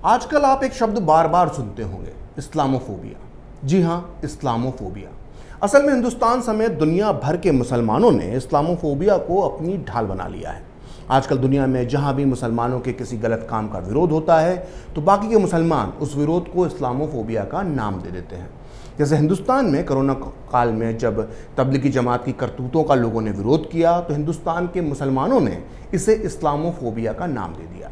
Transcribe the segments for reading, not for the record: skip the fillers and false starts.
आजकल आप एक शब्द बार बार सुनते होंगे, इस्लामोफोबिया। जी हाँ, इस्लामोफोबिया। असल में हिंदुस्तान समेत दुनिया भर के मुसलमानों ने इस्लामोफोबिया को अपनी ढाल बना लिया है। आजकल दुनिया में जहाँ भी मुसलमानों के किसी गलत काम का विरोध होता है तो बाकी के मुसलमान उस विरोध को इस्लामोफोबिया का नाम दे देते हैं। जैसे हिंदुस्तान में कोरोना काल में जब तबलीगी जमात की करतूतों का लोगों ने विरोध किया तो हिंदुस्तान के मुसलमानों ने इसे इस्लामोफोबिया का नाम दे दिया।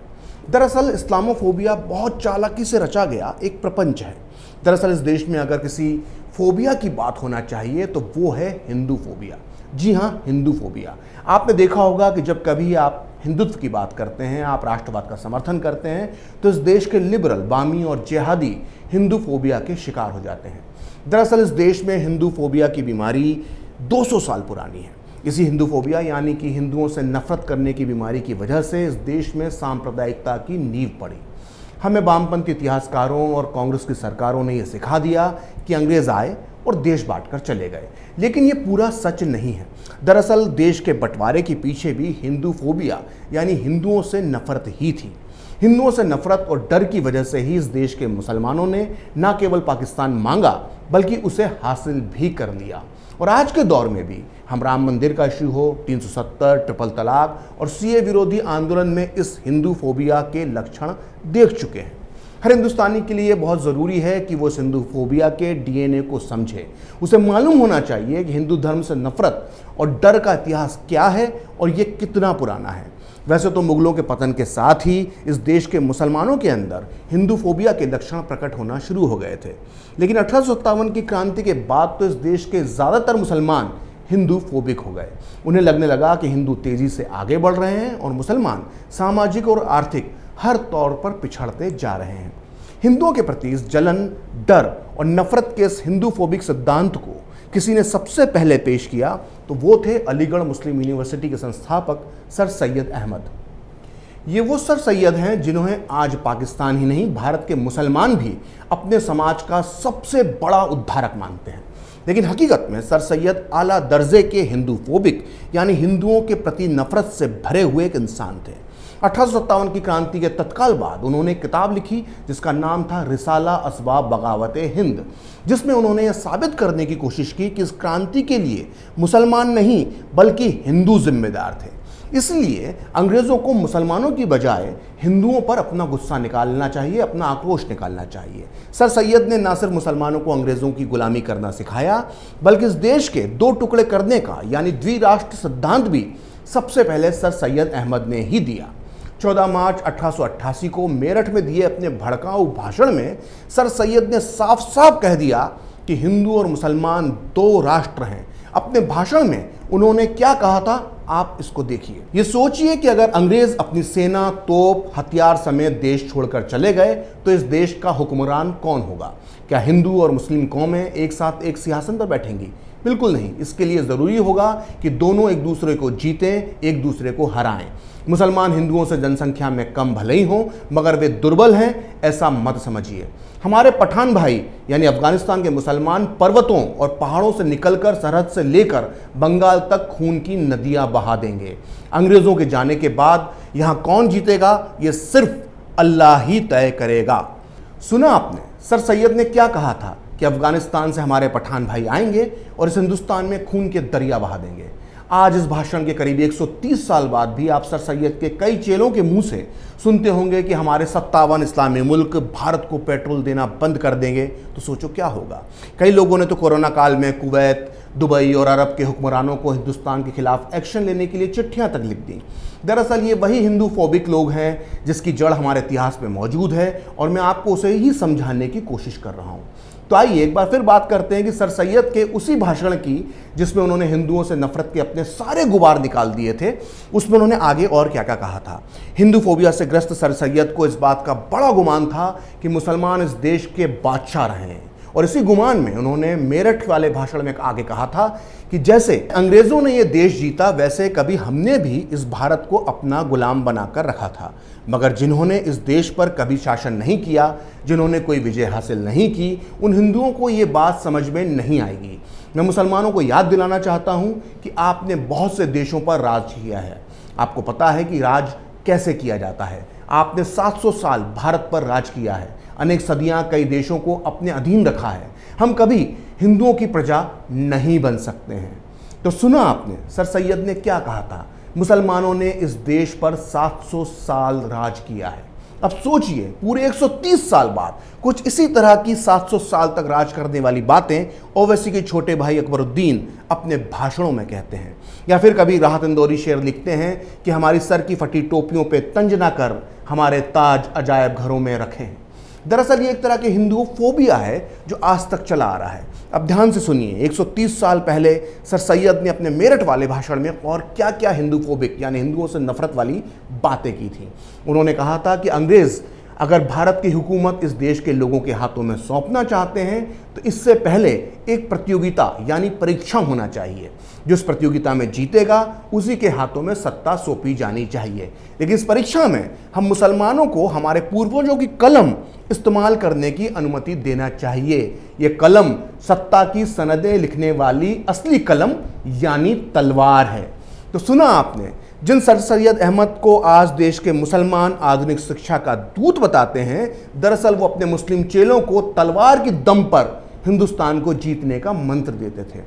दरअसल इस्लामोफोबिया बहुत चालाकी से रचा गया एक प्रपंच है। दरअसल इस देश में अगर किसी फोबिया की बात होना चाहिए तो वो है हिंदू फोबिया। जी हाँ, हिंदू फोबिया। आपने देखा होगा कि जब कभी आप हिंदुत्व की बात करते हैं, आप राष्ट्रवाद का समर्थन करते हैं, तो इस देश के लिबरल, बामी और जिहादी हिंदू फोबिया के शिकार हो जाते हैं। दरअसल इस देश में हिंदू फोबिया की बीमारी 200 साल पुरानी है। इसी हिंदू फोबिया यानी कि हिंदुओं से नफरत करने की बीमारी की वजह से इस देश में सांप्रदायिकता की नींव पड़ी। हमें वामपंथी इतिहासकारों और कांग्रेस की सरकारों ने यह सिखा दिया कि अंग्रेज आए और देश बांटकर चले गए, लेकिन ये पूरा सच नहीं है। दरअसल देश के बंटवारे के पीछे भी हिंदू फोबिया यानी हिंदुओं से नफरत ही थी। हिंदुओं से नफरत और डर की वजह से ही इस देश के मुसलमानों ने न केवल पाकिस्तान मांगा बल्कि उसे हासिल भी कर लिया। और आज के दौर में भी हम राम मंदिर का इश्यू हो, 370, ट्रिपल तलाक और सीए विरोधी आंदोलन में इस हिंदू फोबिया के लक्षण देख चुके हैं। हर हिंदुस्तानी के लिए बहुत ज़रूरी है कि वो इस हिंदू फोबिया के डीएनए को समझे। उसे मालूम होना चाहिए कि हिंदू धर्म से नफरत और डर का इतिहास क्या है और ये कितना पुराना है। वैसे तो मुगलों के पतन के साथ ही इस देश के मुसलमानों के अंदर हिंदू फोबिया के लक्षण प्रकट होना शुरू हो गए थे, लेकिन 1857 की क्रांति के बाद तो इस देश के ज़्यादातर मुसलमान हिंदू फोबिक हो गए। उन्हें लगने लगा कि हिंदू तेज़ी से आगे बढ़ रहे हैं और मुसलमान सामाजिक और आर्थिक हर तौर पर पिछड़ते जा रहे हैं। हिंदुओं के प्रति इस जलन, डर और नफरत के इस हिंदू फोबिक सिद्धांत को किसी ने सबसे पहले पेश किया तो वो थे अलीगढ़ मुस्लिम यूनिवर्सिटी के संस्थापक सर सैयद अहमद। ये वो सर सैयद हैं जिन्हें आज पाकिस्तान ही नहीं भारत के मुसलमान भी अपने समाज का सबसे बड़ा उद्धारक मानते हैं। लेकिन हकीकत में सर सैयद आला दर्जे के हिंदू फोबिक यानी हिंदुओं के प्रति नफरत से भरे हुए एक इंसान थे। 1857 की क्रांति के तत्काल बाद उन्होंने एक किताब लिखी जिसका नाम था रिसाला असबाब बगावत हिंद, जिसमें उन्होंने यह साबित करने की कोशिश की कि इस क्रांति के लिए मुसलमान नहीं बल्कि हिंदू जिम्मेदार थे। इसलिए अंग्रेज़ों को मुसलमानों की बजाय हिंदुओं पर अपना गुस्सा निकालना चाहिए, अपना आक्रोश निकालना चाहिए। सर सैयद ने न सिर्फ मुसलमानों को अंग्रेज़ों की गुलामी करना सिखाया बल्कि इस देश के दो टुकड़े करने का यानी द्विराष्ट्र सिद्धांत भी सबसे पहले सर सैयद अहमद ने ही दिया। 14 मार्च 1888 को मेरठ में दिए अपने भड़काऊ भाषण में सर सैयद ने साफ साफ कह दिया कि हिंदू और मुसलमान दो राष्ट्र हैं। अपने भाषण में उन्होंने क्या कहा था आप इसको देखिए। ये सोचिए कि अगर अंग्रेज अपनी सेना, तोप, हथियार समेत देश छोड़कर चले गए तो इस देश का हुक्मरान कौन होगा? क्या हिंदू और मुस्लिम कौमें एक साथ एक सिंहासन पर बैठेंगी? बिल्कुल नहीं। इसके लिए ज़रूरी होगा कि दोनों एक दूसरे को जीतें, एक दूसरे को हराएं। मुसलमान हिंदुओं से जनसंख्या में कम भले ही हों मगर वे दुर्बल हैं, ऐसा मत समझिए। हमारे पठान भाई यानी अफगानिस्तान के मुसलमान पर्वतों और पहाड़ों से निकलकर सरहद से लेकर बंगाल तक खून की नदियां बहा देंगे। अंग्रेज़ों के जाने के बाद यहाँ कौन जीतेगा ये सिर्फ अल्लाह ही तय करेगा। सुना आपने सर सैयद ने क्या कहा था कि अफगानिस्तान से हमारे पठान भाई आएंगे और इस हिंदुस्तान में खून के दरिया बहा देंगे। आज इस भाषण के करीब 130 साल बाद भी आप सर सैयद के कई चेलों के मुंह से सुनते होंगे कि हमारे 57 इस्लामी मुल्क भारत को पेट्रोल देना बंद कर देंगे, तो सोचो क्या होगा। कई लोगों ने तो कोरोना काल में कुवैत, दुबई और अरब के हुक्मरानों को हिंदुस्तान के खिलाफ एक्शन लेने के लिए चिट्ठियां तक लिख दी। दरअसल ये वही हिंदू फोबिक लोग हैं जिसकी जड़ हमारे इतिहास में मौजूद है और मैं आपको उसे ही समझाने की कोशिश कर रहा हूँ। तो आइए एक बार फिर बात करते हैं कि सर सैयद के उसी भाषण की जिसमें उन्होंने हिंदुओं से नफरत के अपने सारे गुबार निकाल दिए थे, उसमें उन्होंने आगे और क्या क्या कहा था। हिंदू फोबिया से ग्रस्त सर सैयद को इस बात का बड़ा गुमान था कि मुसलमान इस देश के बादशाह रहे हैं और इसी गुमान में उन्होंने मेरठ वाले भाषण में आगे कहा था कि जैसे अंग्रेज़ों ने ये देश जीता वैसे कभी हमने भी इस भारत को अपना गुलाम बनाकर रखा था, मगर जिन्होंने इस देश पर कभी शासन नहीं किया, जिन्होंने कोई विजय हासिल नहीं की, उन हिंदुओं को ये बात समझ में नहीं आएगी। मैं मुसलमानों को याद दिलाना चाहता हूँ कि आपने बहुत से देशों पर राज किया है, आपको पता है कि राज कैसे किया जाता है। आपने 700 साल भारत पर राज किया है, अनेक सदियां कई देशों को अपने अधीन रखा है। हम कभी हिंदुओं की प्रजा नहीं बन सकते हैं। तो सुना आपने सर सैयद ने क्या कहा था, मुसलमानों ने इस देश पर 700 साल राज किया है। अब सोचिए, पूरे 130 साल बाद कुछ इसी तरह की 700 साल तक राज करने वाली बातें ओवैसी के छोटे भाई अकबरुद्दीन अपने भाषणों में कहते हैं। या फिर कभी राहत इंदौरी शेर लिखते हैं कि हमारी सर की फटी टोपियों पे तंज ना कर, हमारे ताज अजायब घरों में रखें। दरअसल ये एक तरह के हिंदू फोबिया है जो आज तक चला आ रहा है। अब ध्यान से सुनिए, 130 साल पहले सर सैयद ने अपने मेरठ वाले भाषण में और क्या क्या हिंदू फोबिक यानी हिंदुओं से नफरत वाली बातें की थी। उन्होंने कहा था कि अंग्रेज अगर भारत की हुकूमत इस देश के लोगों के हाथों में सौंपना चाहते हैं तो इससे पहले एक प्रतियोगिता यानी परीक्षा होना चाहिए। जो इस प्रतियोगिता में जीतेगा उसी के हाथों में सत्ता सौंपी जानी चाहिए। लेकिन इस परीक्षा में हम मुसलमानों को हमारे पूर्वजों की कलम इस्तेमाल करने की अनुमति देना चाहिए। ये कलम सत्ता की सनदें लिखने वाली असली कलम यानी तलवार है। तो सुना आपने, जिन सर सैयद अहमद को आज देश के मुसलमान आधुनिक शिक्षा का दूत बताते हैं, दरअसल वो अपने मुस्लिम चेलों को तलवार की दम पर हिंदुस्तान को जीतने का मंत्र देते थे।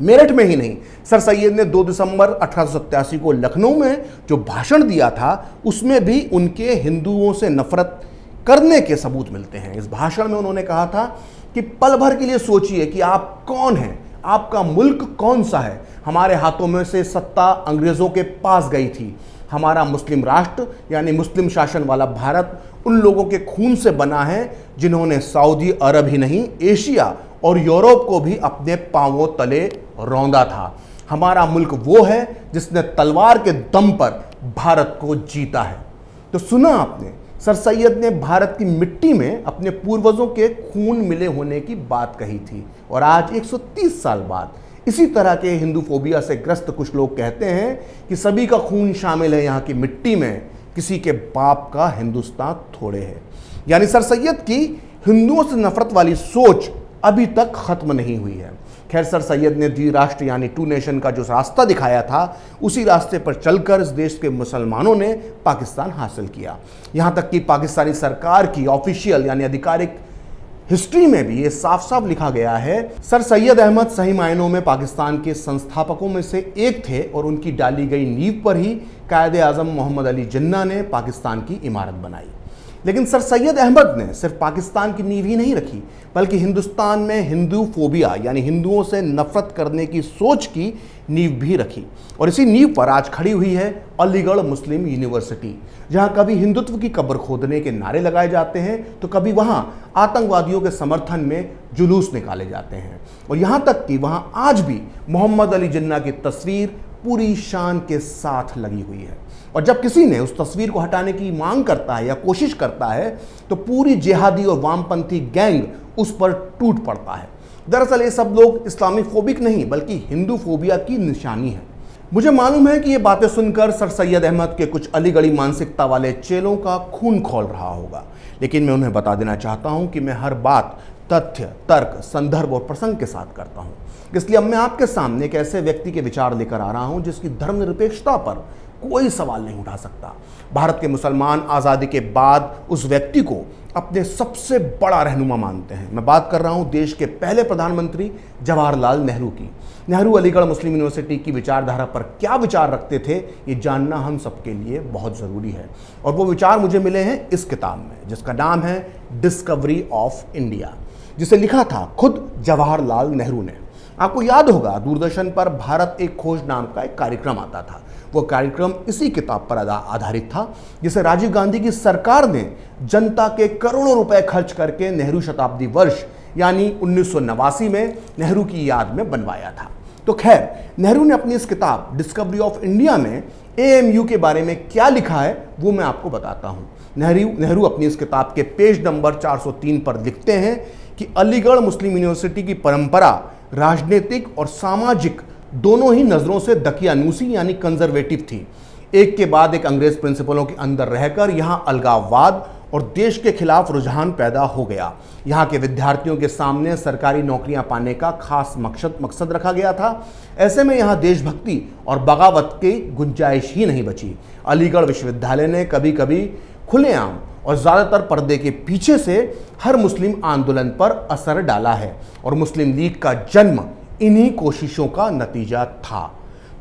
मेरठ में ही नहीं, सर सैयद ने 2 दिसंबर 1887 को लखनऊ में जो भाषण दिया था उसमें भी उनके हिंदुओं से नफरत करने के सबूत मिलते हैं। इस भाषण में उन्होंने कहा था कि पल भर के लिए सोचिए कि आप कौन हैं, आपका मुल्क कौन सा है। हमारे हाथों में से सत्ता अंग्रेजों के पास गई थी। हमारा मुस्लिम राष्ट्र यानी मुस्लिम शासन वाला भारत उन लोगों के खून से बना है जिन्होंने सऊदी अरब ही नहीं, एशिया और यूरोप को भी अपने पांवों तले रौंदा था। हमारा मुल्क वो है जिसने तलवार के दम पर भारत को जीता है। तो सुना आपने, सर सैयद ने भारत की मिट्टी में अपने पूर्वजों के खून मिले होने की बात कही थी। और आज 130 साल बाद इसी तरह के हिंदू फोबिया से ग्रस्त कुछ लोग कहते हैं कि सभी का खून शामिल है यहाँ की मिट्टी में, किसी के बाप का हिंदुस्तान थोड़े है। यानी सर सैयद की हिंदुओं से नफरत वाली सोच अभी तक खत्म नहीं हुई है। खैर, सर सैयद ने द्विराष्ट्र यानी 2 नेशन का जो रास्ता दिखाया था उसी रास्ते पर चलकर इस देश के मुसलमानों ने पाकिस्तान हासिल किया। यहाँ तक कि पाकिस्तानी सरकार की ऑफिशियल यानी आधिकारिक हिस्ट्री में भी ये साफ साफ लिखा गया है, सर सैयद अहमद सही मायनों में पाकिस्तान के संस्थापकों में से एक थे और उनकी डाली गई नींव पर ही कायदे आजम मोहम्मद अली जिन्ना ने पाकिस्तान की इमारत बनाई। लेकिन सर सैयद अहमद ने सिर्फ पाकिस्तान की नींव ही नहीं रखी, बल्कि हिंदुस्तान में हिंदू फोबिया यानी हिंदुओं से नफरत करने की सोच की नींव भी रखी। और इसी नींव पर आज खड़ी हुई है अलीगढ़ मुस्लिम यूनिवर्सिटी, जहां कभी हिंदुत्व की कब्र खोदने के नारे लगाए जाते हैं तो कभी वहां आतंकवादियों के समर्थन में जुलूस निकाले जाते हैं। और यहां तक कि वहां आज भी मोहम्मद अली जिन्ना की तस्वीर पूरी शान के साथ लगी हुई है। और जब किसी ने उस तस्वीर को हटाने की मांग करता है या कोशिश करता है तो पूरी जिहादी और वामपंथी गैंग उस पर टूट पड़ता है। दरअसल ये सब लोग इस्लामिक फोबिक नहीं बल्कि हिंदू फोबिया की निशानी है। मुझे मालूम है कि ये बातें सुनकर सर सैयद अहमद के कुछ अलीगढ़ी मानसिकता वाले चेलों का खून खौल रहा होगा, लेकिन मैं उन्हें बता देना चाहता हूं कि मैं हर बात तथ्य, तर्क, संदर्भ और प्रसंग के साथ करता हूं। इसलिए अब मैं आपके सामने एक ऐसे व्यक्ति के विचार लेकर आ रहा हूं जिसकी धर्मनिरपेक्षता पर कोई सवाल नहीं उठा सकता। भारत के मुसलमान आज़ादी के बाद उस व्यक्ति को अपने सबसे बड़ा रहनुमा मानते हैं। मैं बात कर रहा हूं देश के पहले प्रधानमंत्री जवाहरलाल नेहरू की। नेहरू अलीगढ़ मुस्लिम यूनिवर्सिटी की विचारधारा पर क्या विचार रखते थे ये जानना हम सबके लिए बहुत ज़रूरी है। और वो विचार मुझे मिले हैं इस किताब में जिसका नाम है डिस्कवरी ऑफ इंडिया, जिसे लिखा था खुद जवाहरलाल नेहरू ने। आपको याद होगा दूरदर्शन पर भारत एक खोज नाम का एक कार्यक्रम आता था। वो कार्यक्रम इसी किताब पर आधारित था जिसे राजीव गांधी की सरकार ने जनता के करोड़ों रुपए खर्च करके नेहरू शताब्दी वर्ष यानी 1989 में नेहरू की याद में बनवाया था। तो खैर, नेहरू ने अपनी इस किताब डिस्कवरी ऑफ इंडिया में एएमयू के बारे में क्या लिखा है वो मैं आपको बताता हूँ। नेहरू अपनी इस किताब के पेज नंबर 403 पर लिखते हैं कि अलीगढ़ मुस्लिम यूनिवर्सिटी की परंपरा राजनीतिक और सामाजिक दोनों ही नजरों से दकियानूसी यानी कंजर्वेटिव थी। एक के बाद एक अंग्रेज प्रिंसिपलों के अंदर रहकर यहां अलगाववाद और देश के खिलाफ रुझान पैदा हो गया। यहाँ के विद्यार्थियों के सामने सरकारी नौकरियां पाने का खास मकसद रखा गया था। ऐसे में यहाँ देशभक्ति और बगावत की गुंजाइश ही नहीं बची। अलीगढ़ विश्वविद्यालय ने कभी कभी खुलेआम और ज़्यादातर पर्दे के पीछे से हर मुस्लिम आंदोलन पर असर डाला है और मुस्लिम लीग का जन्म इन्हीं कोशिशों का नतीजा था।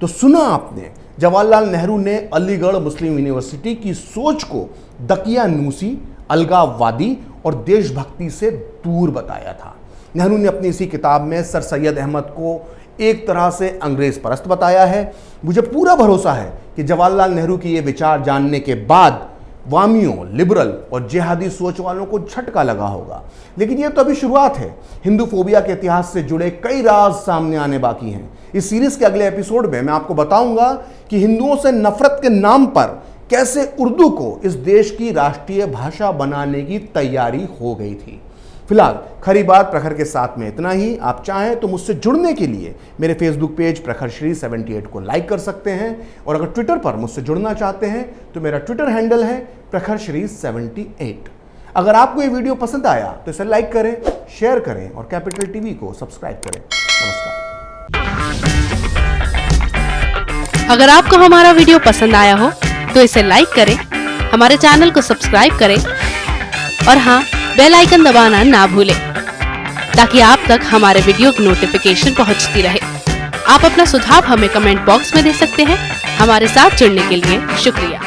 तो सुना आपने, जवाहरलाल नेहरू ने अलीगढ़ मुस्लिम यूनिवर्सिटी की सोच को दकियानूसी, अलगाववादी और देशभक्ति से दूर बताया था। नेहरू ने अपनी इसी किताब में सर सैयद अहमद को एक तरह से अंग्रेज परस्त बताया है। मुझे पूरा भरोसा है कि जवाहरलाल नेहरू की ये विचार जानने के बाद वामियों, लिबरल और जिहादी सोच वालों को झटका लगा होगा। लेकिन ये तो अभी शुरुआत है। हिंदू फोबिया के इतिहास से जुड़े कई राज सामने आने बाकी हैं। इस सीरीज के अगले एपिसोड में मैं आपको बताऊंगा कि हिंदुओं से नफरत के नाम पर कैसे उर्दू को इस देश की राष्ट्रीय भाषा बनाने की तैयारी हो गई थी। फिलहाल खरी बात प्रखर के साथ में इतना ही। आप चाहें तो मुझसे जुड़ने के लिए मेरे फेसबुक पेज प्रखर श्री 78 को लाइक कर सकते हैं और अगर ट्विटर पर मुझसे जुड़ना चाहते हैं तो मेरा ट्विटर हैंडल है प्रखर श्री 78। अगर आपको ये वीडियो पसंद आया तो इसे लाइक करें, शेयर करें और कैपिटल टीवी को सब्सक्राइब करें। नमस्कार। अगर आपको हमारा वीडियो पसंद आया हो तो इसे लाइक करें, हमारे चैनल को सब्सक्राइब करें और हाँ, बेल आइकन दबाना ना भूलें ताकि आप तक हमारे वीडियो की नोटिफिकेशन पहुंचती रहे। आप अपना सुझाव हमें कमेंट बॉक्स में दे सकते हैं। हमारे साथ जुड़ने के लिए शुक्रिया।